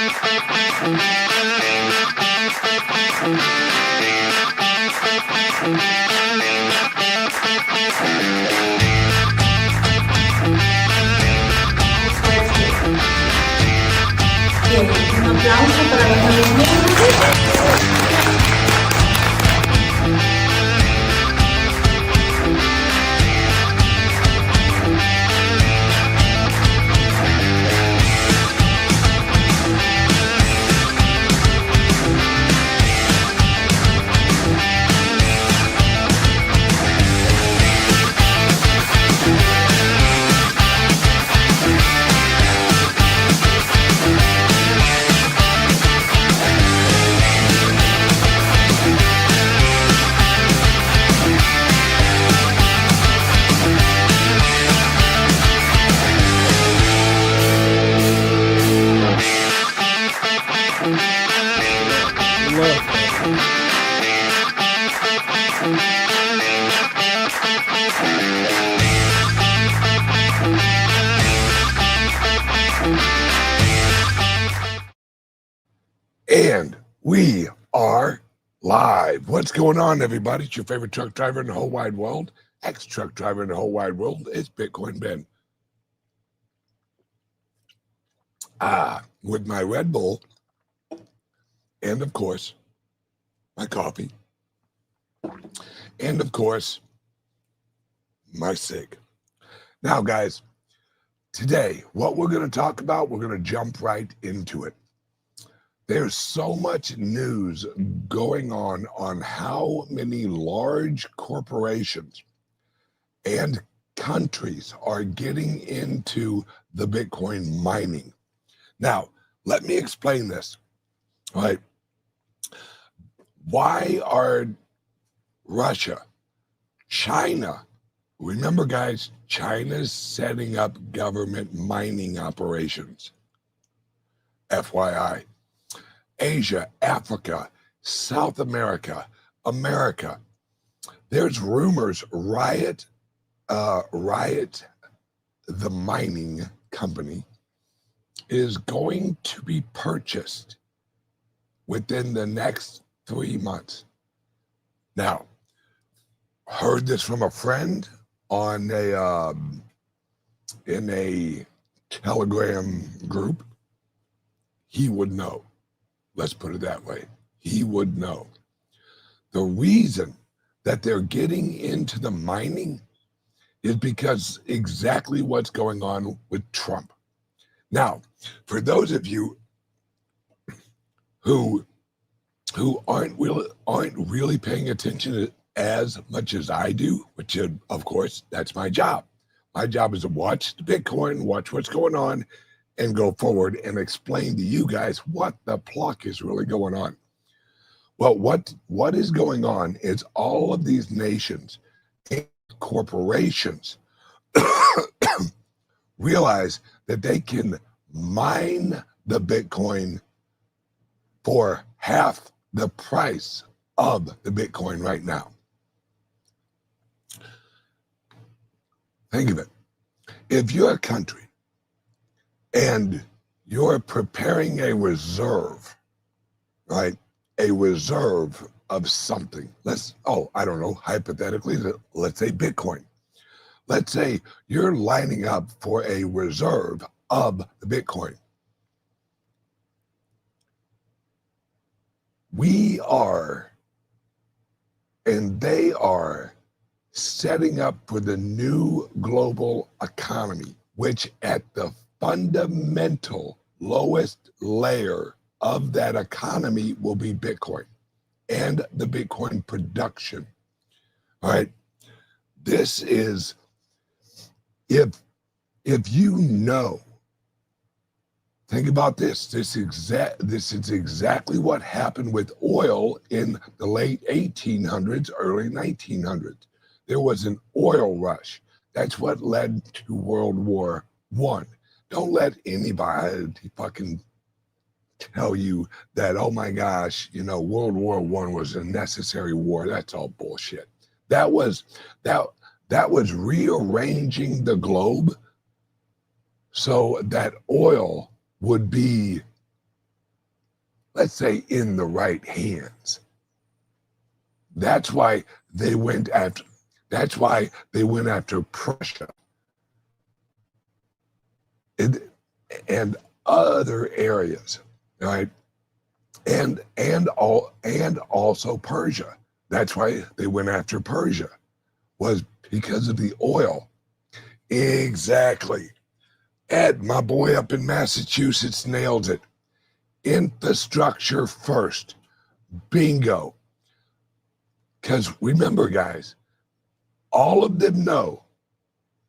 Un aplauso para los nuevos miembros. And we are live. What's going on, everybody? It's your favorite truck driver in the whole wide world, ex-truck driver in the whole wide world. It's Bitcoin Ben. With my Red Bull and, of course, my coffee and, of course, my cig. Now, guys, today, what we're going to talk about, we're going to jump right into it. There's so much news going on how many large corporations and countries are getting into the Bitcoin mining. Now, let me explain this. All right. Why are Russia, China, remember, guys, China's setting up government mining operations, FYI. Asia, Africa, South America, America. There's rumors Riot, the mining company, is going to be purchased within the next 3 months. Now, heard this from a friend on in a Telegram group. He would know. Let's put it that way. He would know. The reason that they're getting into the mining is because exactly what's going on with Trump. Now, for those of you who aren't really paying attention as much as I do, which of course, that's my job. My job is to watch the Bitcoin, watch what's going on, and go forward and explain to you guys what the pluck is really going on. Well, what is going on is all of these nations and corporations realize that they can mine the Bitcoin for half the price of the Bitcoin right now. Think of it. If you're a country and you're preparing a reserve, right? A reserve of something. I don't know, hypothetically, let's say Bitcoin. Let's say you're lining up for a reserve of the Bitcoin. We are, and they are, setting up for the new global economy, which at the fundamental lowest layer of that economy will be Bitcoin and the Bitcoin production. All right. This is, if you know, think about this. This is exactly what happened with oil in the late 1800s, early 1900s. There was an oil rush. That's what led to World War I. Don't let anybody fucking tell you that, oh my gosh, World War I was a necessary war. That's all bullshit. That was rearranging the globe so that oil would be let's say, in the right hands. That's why they went after. That's why they went after Prussia and other areas, right? And also Persia. That's why they went after Persia, was because of the oil. Exactly. Ed, my boy up in Massachusetts, nailed it. Infrastructure first. Bingo. Because remember, guys, all of them know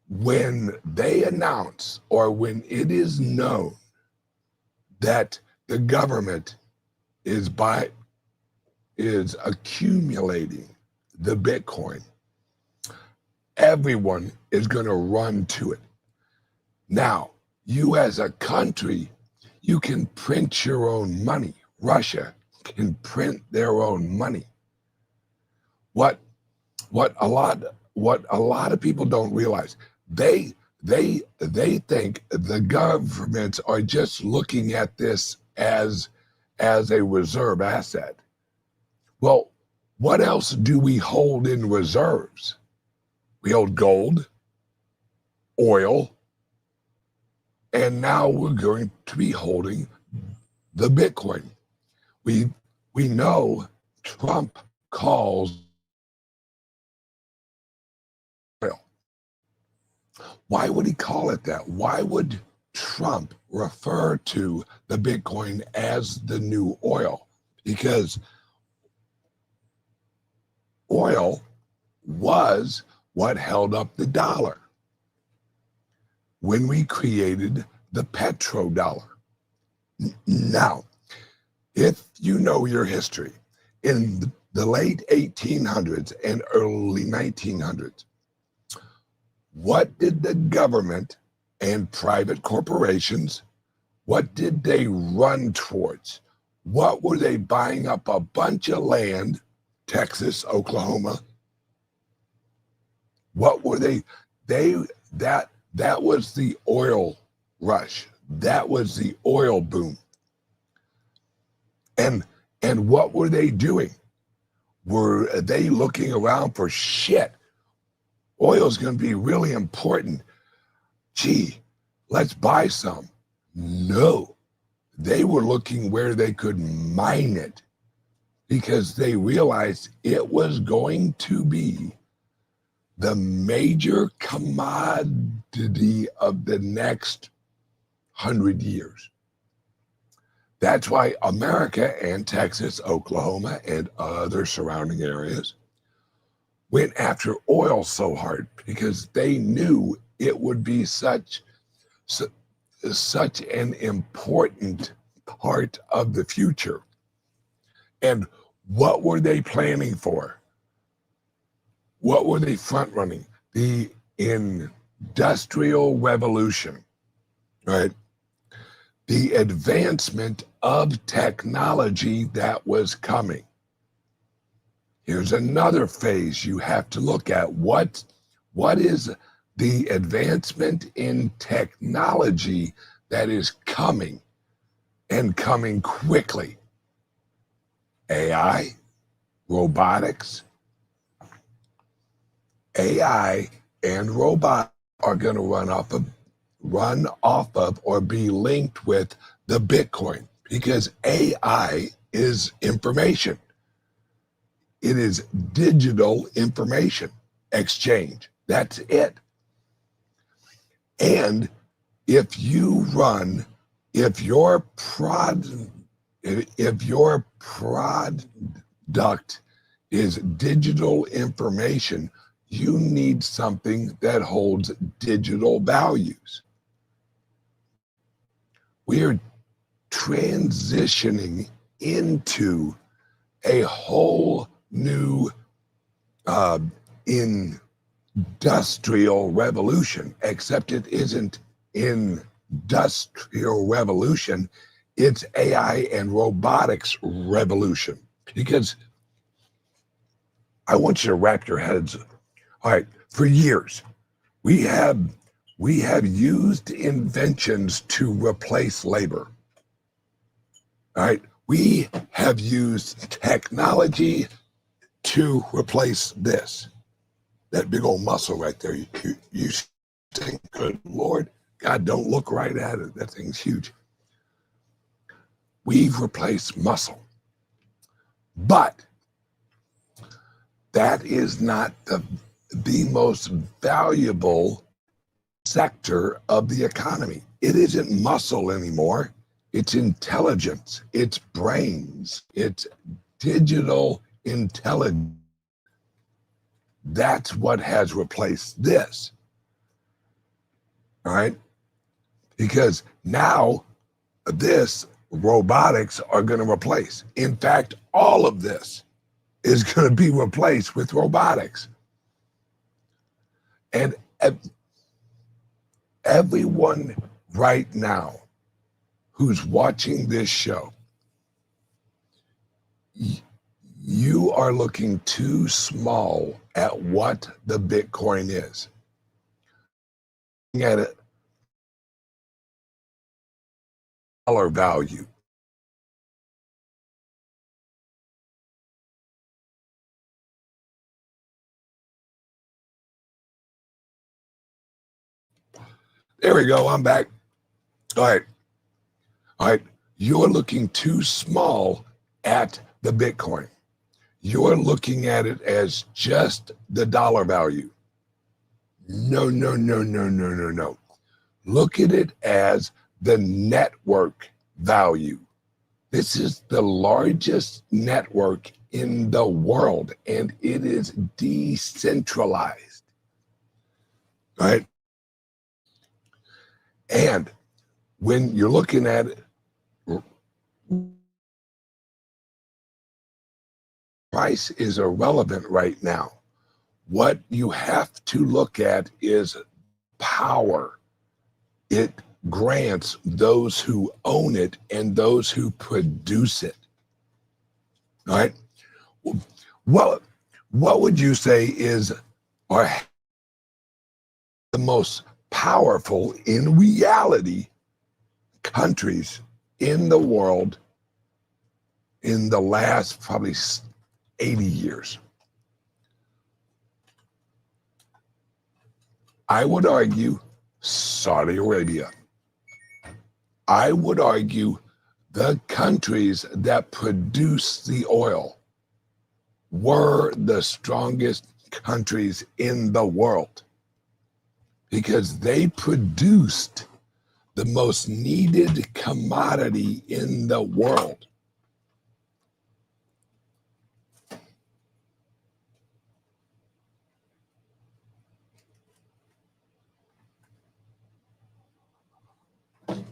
when they announce or when it is known that the government is accumulating the Bitcoin, everyone is going to run to it. Now, you as a country, you can print your own money. Russia can print their own money. What a lot of people don't realize, they think the governments are just looking at this as a reserve asset. Well, what else do we hold in reserves? We hold gold, oil, and now we're going to be holding the Bitcoin. We know Trump calls oil. Why would he call it that? Why would Trump refer to the Bitcoin as the new oil? Because oil was what held up the dollar when we created the petrodollar. Now, if you know your history, in the late 1800s and early 1900s, what did the government and private corporations, what did they run towards? What were they buying up a bunch of land, Texas, Oklahoma? What were they that was the oil rush. That was the oil boom. And what were they doing? Were they looking around for shit? Oil's going to be really important. Gee, let's buy some. No, they were looking where they could mine it because they realized it was going to be the major commodity of the next 100 years. That's why America and Texas, Oklahoma, and other surrounding areas went after oil so hard, because they knew it would be such an important part of the future. And what were they planning for? What were they front running? The Industrial Revolution, right? The advancement of technology that was coming. Here's another phase you have to look at. What is the advancement in technology that is coming, and coming quickly? AI, robotics. AI and robots are going to run off of or be linked with the Bitcoin, because AI is information. It is digital information exchange. That's it. And if your product is digital information, you need something that holds digital values. We are transitioning into a whole new industrial revolution, except it isn't industrial revolution, it's AI and robotics revolution. Because I want you to wrap your heads. All right, for years, we have used inventions to replace labor. All right, We have used technology to replace this. That big old muscle right there. You think, good Lord, God, don't look right at it. That thing's huge. We've replaced muscle. But that is not the most valuable sector of the economy. It isn't muscle anymore. It's intelligence, it's brains, it's digital intelligence. That's what has replaced this. All right? Because now this robotics are going to replace. In fact, all of this is going to be replaced with robotics. And everyone right now who's watching this show, you are looking too small at what the Bitcoin is. Looking at it, dollar value. There we go, I'm back. All right. You're looking too small at the Bitcoin. You're looking at it as just the dollar value. No. Look at it as the network value. This is the largest network in the world, and it is decentralized, right? And when you're looking at it, price is irrelevant right now. What you have to look at is power. It grants those who own it and those who produce it. All right? What would you say are the most powerful, in reality, countries in the world in the last probably 80 years? I would argue Saudi Arabia. I would argue the countries that produce the oil were the strongest countries in the world because they produced the most needed commodity in the world.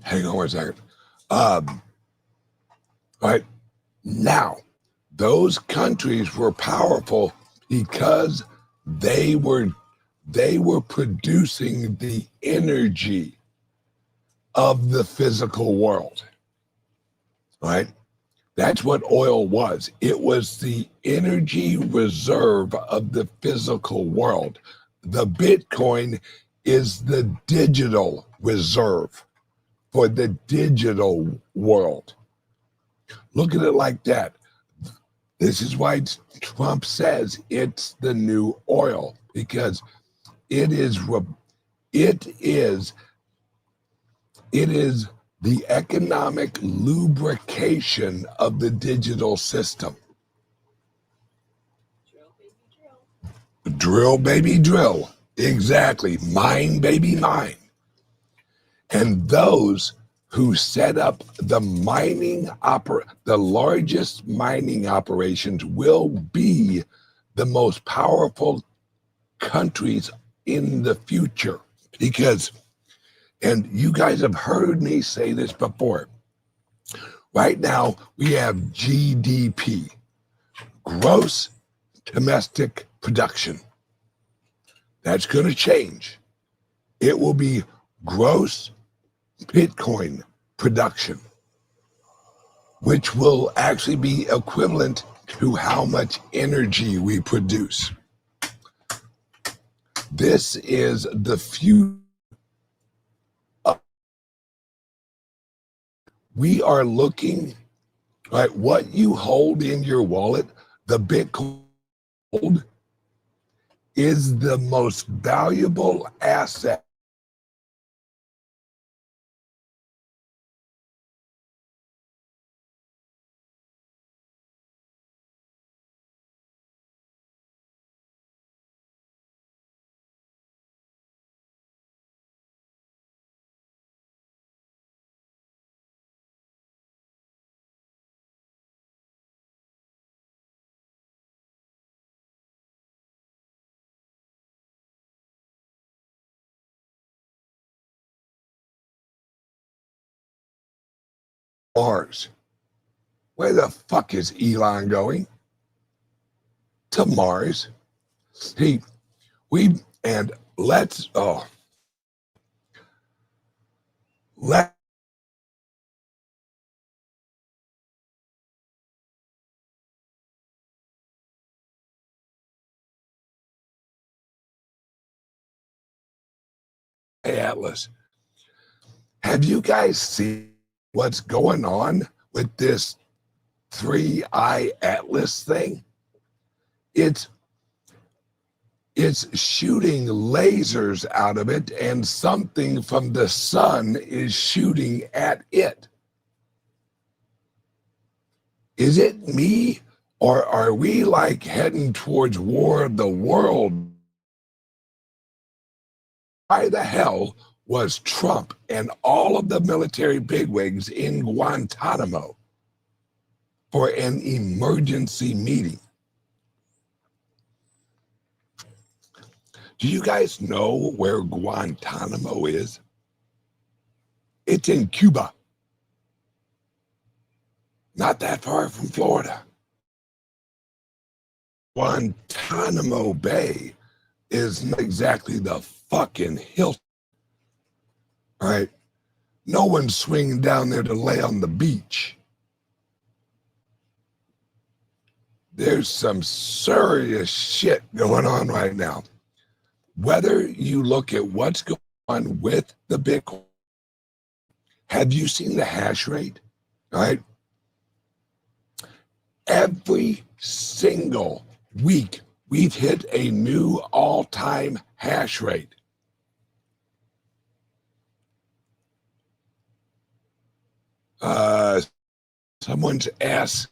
Hang on one second. All right, now, those countries were powerful because they were producing the energy of the physical world, right? That's what oil was. It was the energy reserve of the physical world. The Bitcoin is the digital reserve for the digital world. Look at it like that. This is why Trump says it's the new oil, because it is the economic lubrication of the digital system. Drill, baby, drill. Exactly. Mine, baby, mine. And those who set up the largest mining operations will be the most powerful countries in the future. Because, and you guys have heard me say this before, right now we have GDP, gross domestic production. That's going to change. It will be gross Bitcoin production, which will actually be equivalent to how much energy we produce. This is the future. We are looking right? What you hold in your wallet, the Bitcoin is the most valuable asset Mars. Where the fuck is Elon going? To Mars. He, and let's, let Atlas. Have you guys seen what's going on with this 3-eye Atlas thing? It's shooting lasers out of it, and something from the sun is shooting at it. Is it me, or are we like heading towards War of the World? Why the hell was Trump and all of the military bigwigs in Guantanamo for an emergency meeting? Do you guys know where Guantanamo is? It's in Cuba, not that far from Florida. Guantanamo Bay is not exactly the fucking Hilton, all right? No one's swinging down there to lay on the beach. There's some serious shit going on right now. Whether you look at what's going on with the Bitcoin, have you seen the hash rate? All right. Every single week, we've hit a new all-time hash rate. Someone's asked,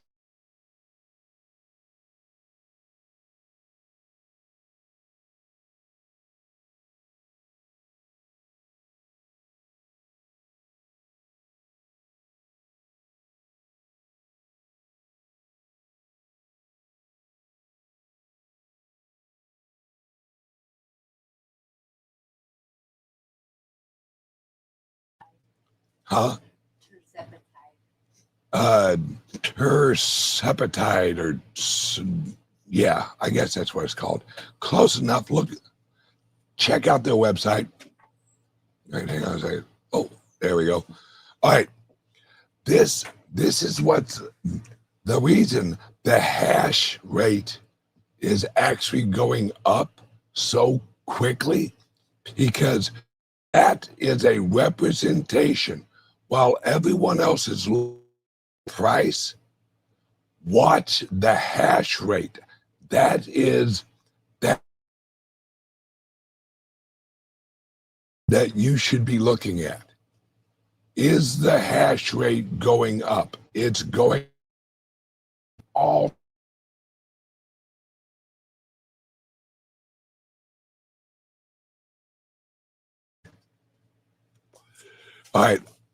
huh? Terceptide, or yeah, I guess that's what it's called. Close enough. Look, check out their website. Right, hang on a second. Oh, there we go. All right, this is what's the reason the hash rate is actually going up so quickly, because that is a representation. While everyone else is price, watch the hash rate. That is that you should be looking at. Is the hash rate going up? It's going all. All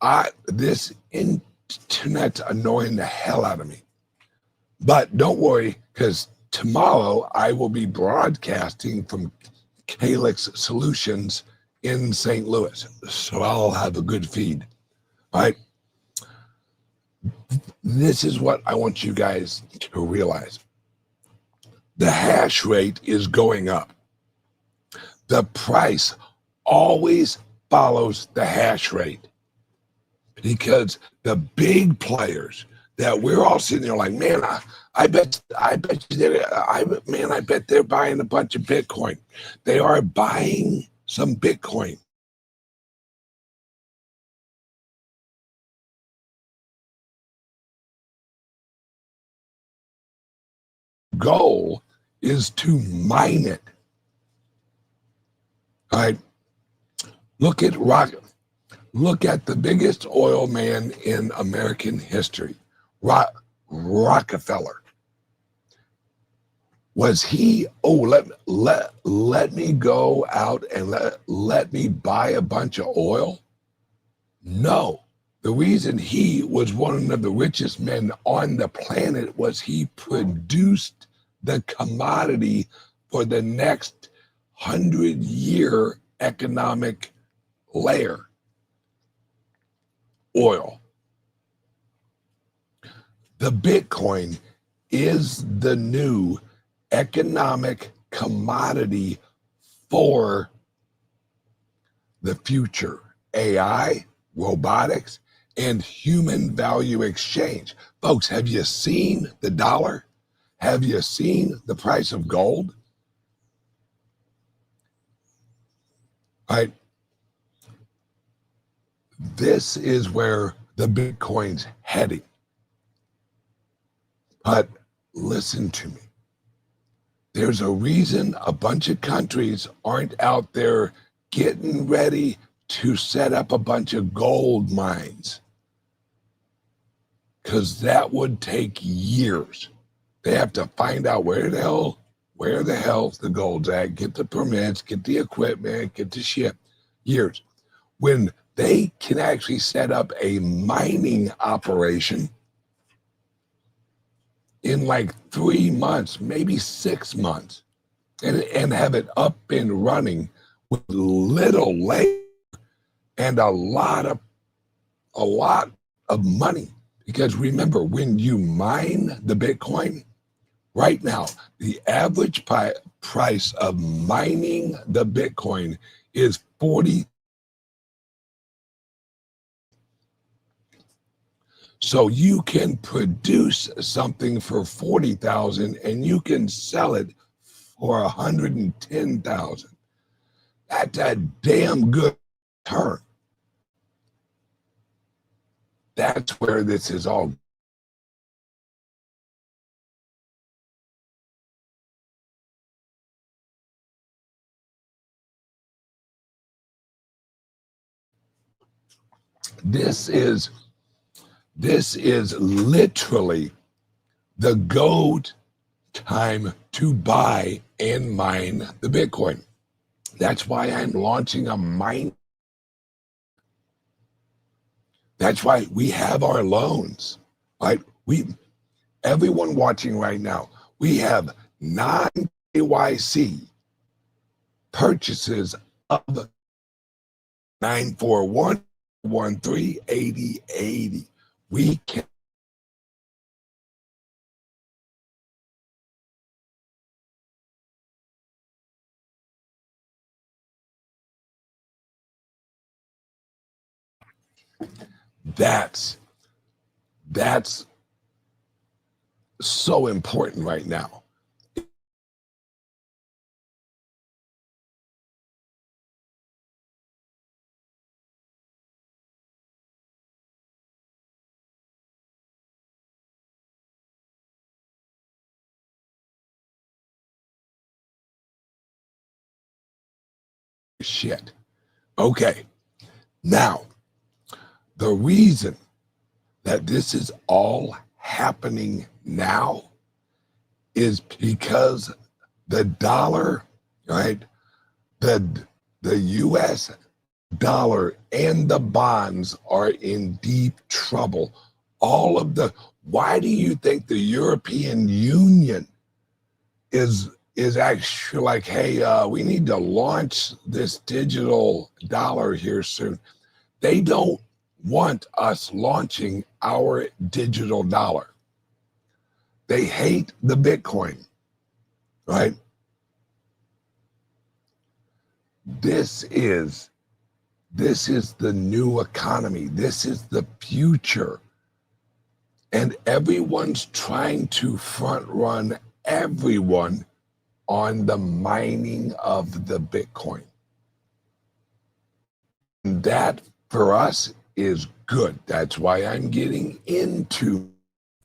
right, this internet's annoying the hell out of me. But don't worry, because tomorrow I will be broadcasting from CALIX Solutions in St. Louis. So I'll have a good feed. All right. This is what I want you guys to realize. The hash rate is going up. The price always follows the hash rate, because the big players that we're all sitting there like, man, I bet they're buying a bunch of Bitcoin. They are buying some Bitcoin. goal is to mine it. All right. Look at the biggest oil man in American history, Rockefeller. Was he, let me go out and let me buy a bunch of oil? No. The reason he was one of the richest men on the planet was he produced the commodity for the next 100-year economic layer, oil. The Bitcoin is the new economic commodity for the future. AI, robotics, and human value exchange. Folks, have you seen the dollar? Have you seen the price of gold? All right. This is where the Bitcoin's heading. But listen to me. There's a reason a bunch of countries aren't out there getting ready to set up a bunch of gold mines, because that would take years. They have to find out where the hell the gold's at, get the permits, get the equipment, get the ship. Years. When they can actually set up a mining operation in like 3 months, maybe 6 months, and have it up and running with little labor and a lot of money. Because remember, when you mine the Bitcoin, right now, the average price of mining the Bitcoin is 40. So you can produce something for 40,000 and you can sell it for 110,000. That's a damn good return. That's where this is all. This is literally the go time to buy and mine the Bitcoin. That's why I'm launching a mine. That's why we have our loans, right? Everyone watching right now, we have non-KYC purchases of 941138080. We can. That's so important right now. Shit. Okay. Now, the reason that this is all happening now is because the dollar, right? The US dollar and the bonds are in deep trouble. Why do you think the European Union is actually like, hey, we need to launch this digital dollar here soon? They don't want us launching our digital dollar. They hate the Bitcoin, right? This is the new economy. This is the future. And everyone's trying to front run everyone on the mining of the Bitcoin. And that for us is good. That's why I'm getting into,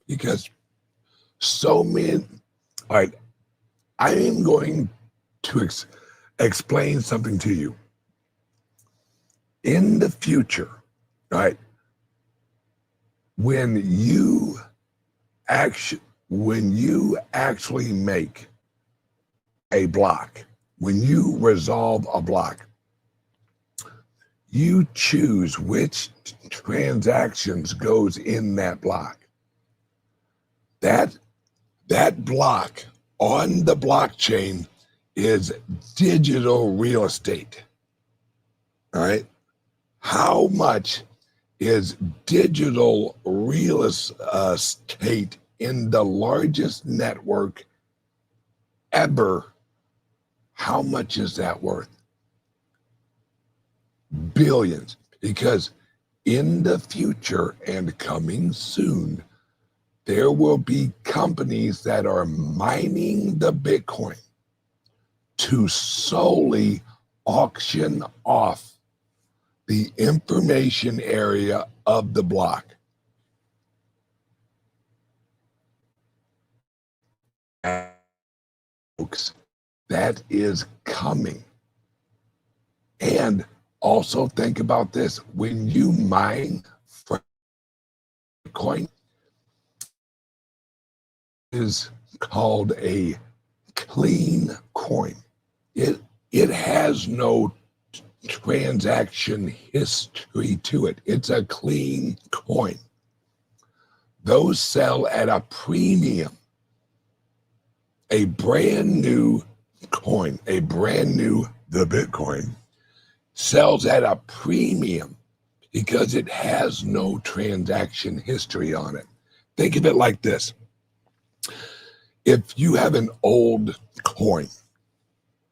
because so All right, I am going to explain something to you. In the future, right, when you actually make a block, when you resolve a block, you choose which transactions goes in that block. That block on the blockchain is digital real estate. All right. How much is digital real estate in the largest network ever? How much is that worth? Billions. Because in the future and coming soon, there will be companies that are mining the Bitcoin to solely auction off the information area of the block. Folks, that is coming. And also think about this. When you mine Bitcoin, is called a clean coin. It has no transaction history to it. It's a clean coin. Those sell at a premium. A brand new coin, the Bitcoin, sells at a premium because it has no transaction history on it. Think of it like this. If you have an old coin,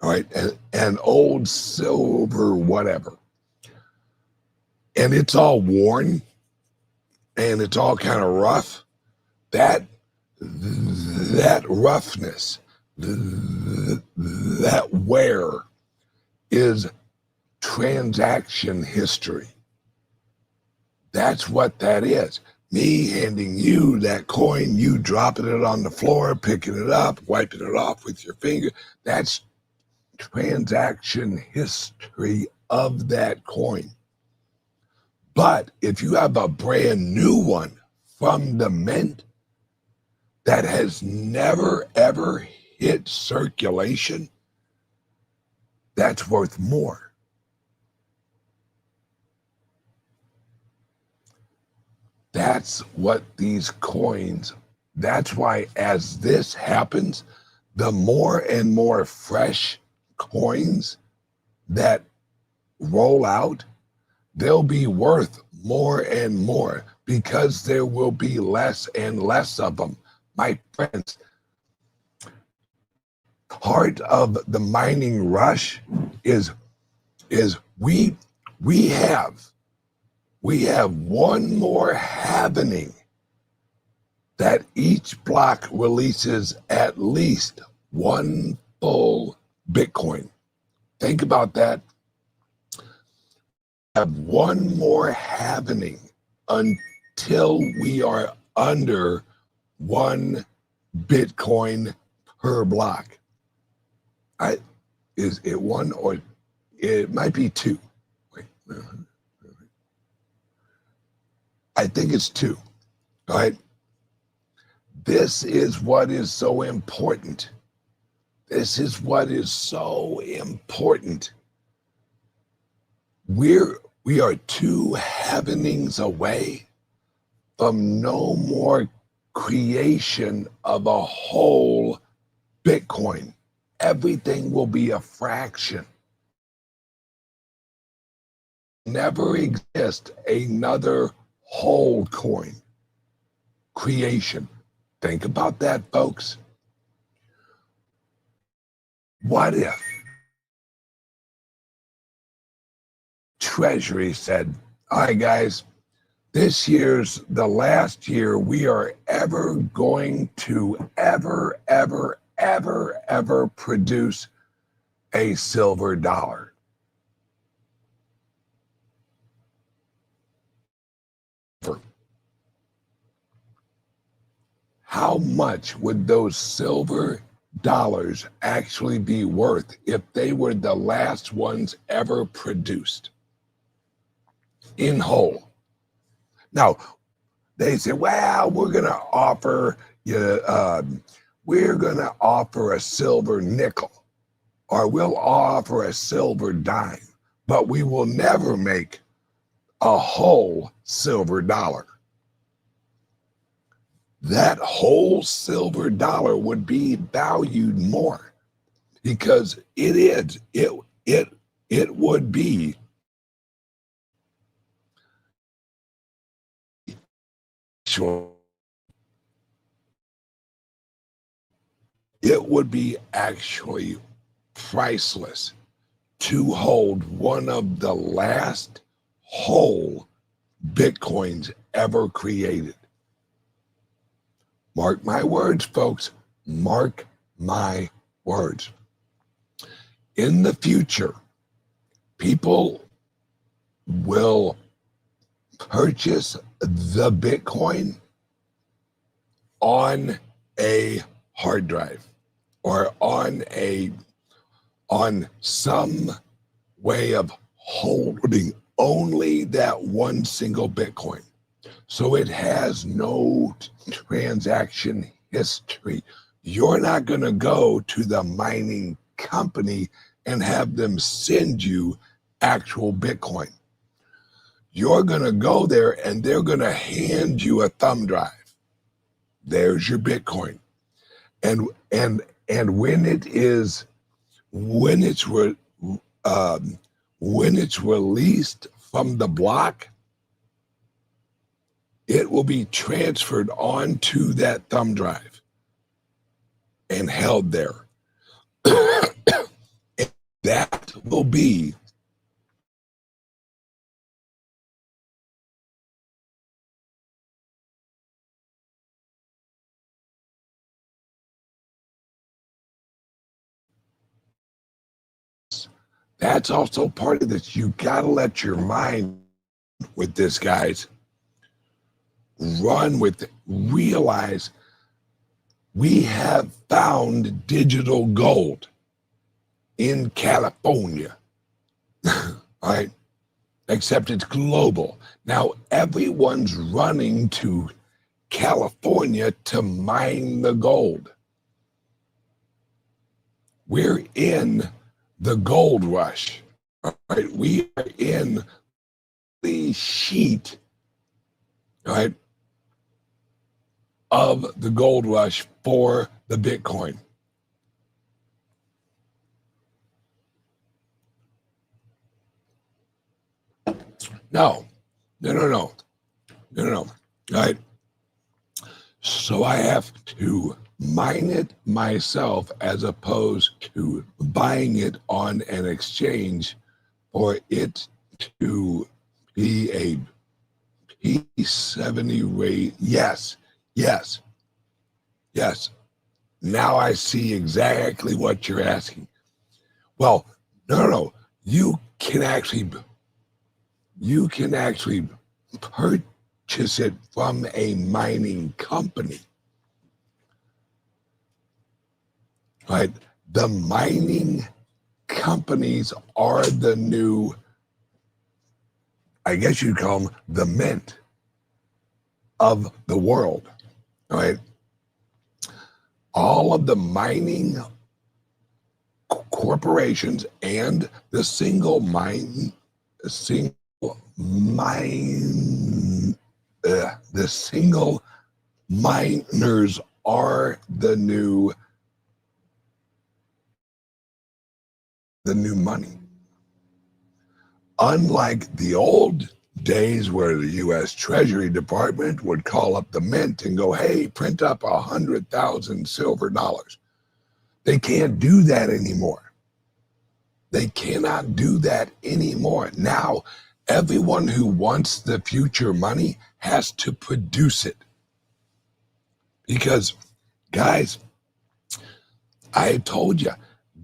all right, an old silver, whatever, and it's all worn and it's all kind of rough, that roughness, that wear is transaction history. That's what that is. Me handing you that coin, you dropping it on the floor, picking it up, wiping it off with your finger. That's transaction history of that coin. But if you have a brand new one from the mint that has never, ever hit circulation, that's worth more. That's what these coins, that's why as this happens, the more and more fresh coins that roll out, they'll be worth more and more because there will be less and less of them. My friends, part of the mining rush is we have one more happening that each block releases at least one full Bitcoin. Think about that. Have one more happening until we are under one Bitcoin per block. Is it one or it might be two? Wait, I think it's two. All right. This is what is so important. This is what is so important. We are two happenings away from no more creation of a whole Bitcoin. Everything will be a fraction. Never exist another whole coin creation. Think about that, folks. What if Treasury said, all right, guys, this year's the last year we are ever going to ever produce a silver dollar. how much would those silver dollars actually be worth if they were the last ones ever produced in whole? Now, they say, well, we're going to offer you, we're going to offer a silver nickel, or we'll offer a silver dime, but we will never make a whole silver dollar. That whole silver dollar would be valued more, because it would be actually priceless to hold one of the last whole Bitcoins ever created. Mark my words, folks. Mark my words. In the future, people will purchase the Bitcoin on a hard drive, or on some way of holding only that one single Bitcoin. So it has no transaction history. You're not going to go to the mining company and have them send you actual Bitcoin. You're going to go there and they're going to hand you a thumb drive. There's your Bitcoin. And when it's released from the block, it will be transferred onto that thumb drive and held there. And that will be that's also part of this. You got to let your mind with this, guys. Run with it. Realize we have found digital gold in California. All right? Except it's global. Now everyone's running to California to mine the gold. We're in the gold rush. All right? We are in the sheet, all right, of the gold rush for the Bitcoin. No. All right. So I have to mine it myself as opposed to buying it on an exchange for it to be a P70 rate. Yes. Now I see exactly what you're asking. Well, no. You can actually purchase it from a mining company. Right? The mining companies are the new, I guess you'd call them the mint of the world. Right? All of the mining corporations and the single miners are the new money. Unlike the old days where the U.S. Treasury Department would call up the mint and go, hey, print up 100,000 silver dollars. They can't do that anymore. They cannot do that anymore. Now, everyone who wants the future money has to produce it. Because, guys, I told you,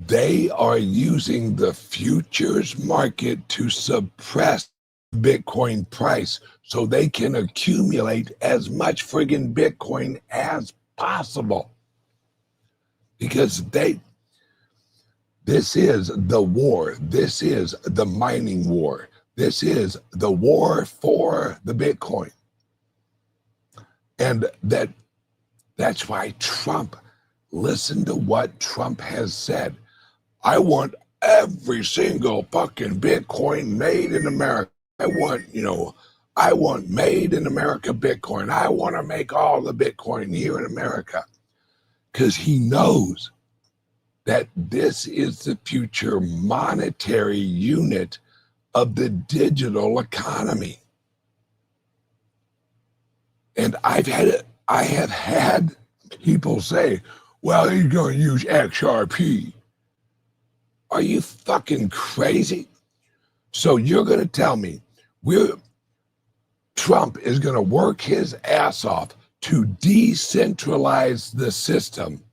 they are using the futures market to suppress Bitcoin price so they can accumulate as much friggin' Bitcoin as possible because this is the war. This is the mining war. This is the war for the Bitcoin. And that's why Trump, listen to what Trump has said. I want every single fucking Bitcoin made in America. I want made in America Bitcoin. I want to make all the Bitcoin here in America. Because he knows that this is the future monetary unit of the digital economy. And I have had people say, well, he's going to use XRP. Are you fucking crazy? So you're going to tell me Trump is going to work his ass off to decentralize the system,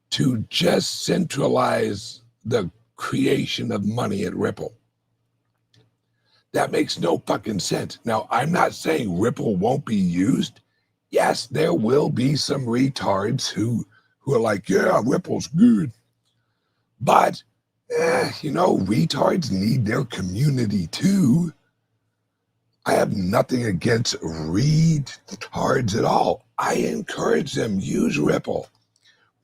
to just centralize the creation of money at Ripple. That makes no fucking sense. Now, I'm not saying Ripple won't be used. Yes, there will be some retards who are like, yeah, Ripple's good. But, retards need their community too. I have nothing against retards at all. I encourage them, use Ripple.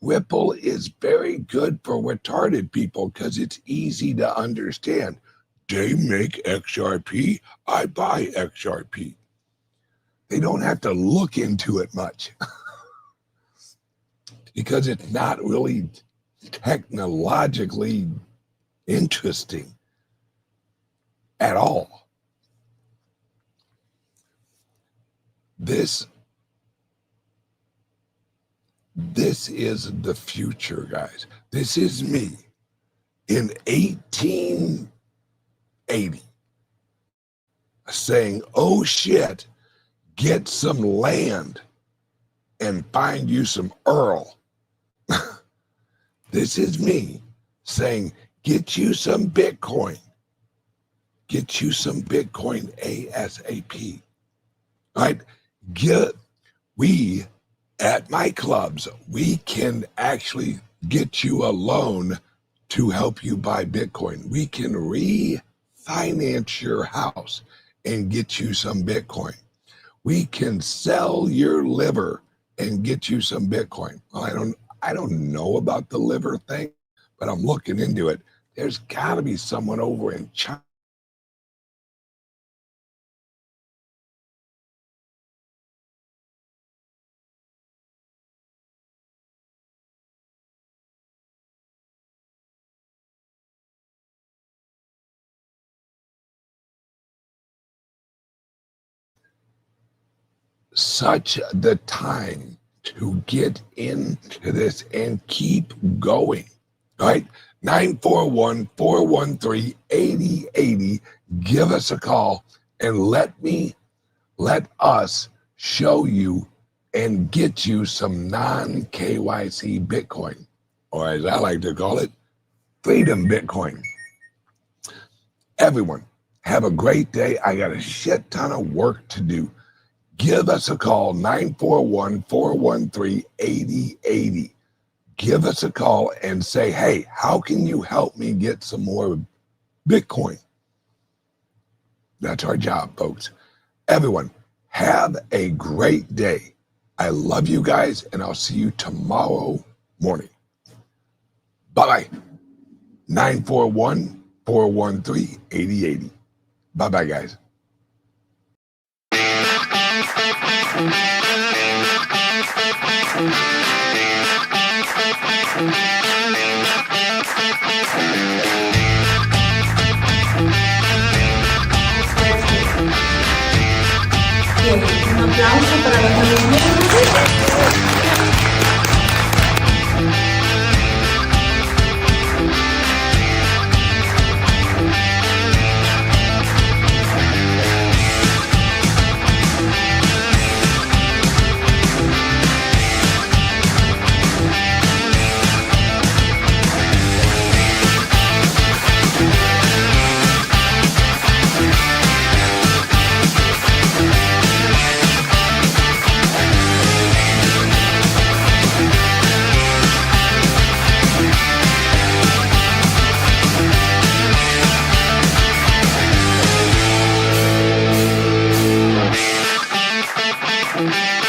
Ripple is very good for retarded people because it's easy to understand. They make XRP, I buy XRP. They don't have to look into it much because it's not really technologically interesting at all. This is the future, guys. This is me in 1880 saying, oh shit, get some land and find you some Earl. This is me saying, get you some Bitcoin. Get you some Bitcoin ASAP. All right? We at my clubs, we can actually get you a loan to help you buy Bitcoin. We can refinance your house and get you some Bitcoin. We can sell your liver and get you some Bitcoin. Well, I don't know about the liver thing, but I'm looking into it. There's got to be someone over in China. Such the time to get into this and keep going. All right, 941-413-8080. Give us a call and let us show you and get you some non-KYC Bitcoin, or as I like to call it, freedom Bitcoin. Everyone, have a great day. I got a shit ton of work to do. Give us a call, 941-413-8080. Give us a call and say, hey, how can you help me get some more Bitcoin? That's our job, folks. Everyone, have a great day. I love you guys, and I'll see you tomorrow morning. Bye-bye. 941-413-8080. Bye-bye, guys. Bien, un aplauso para los movimientos. Love that.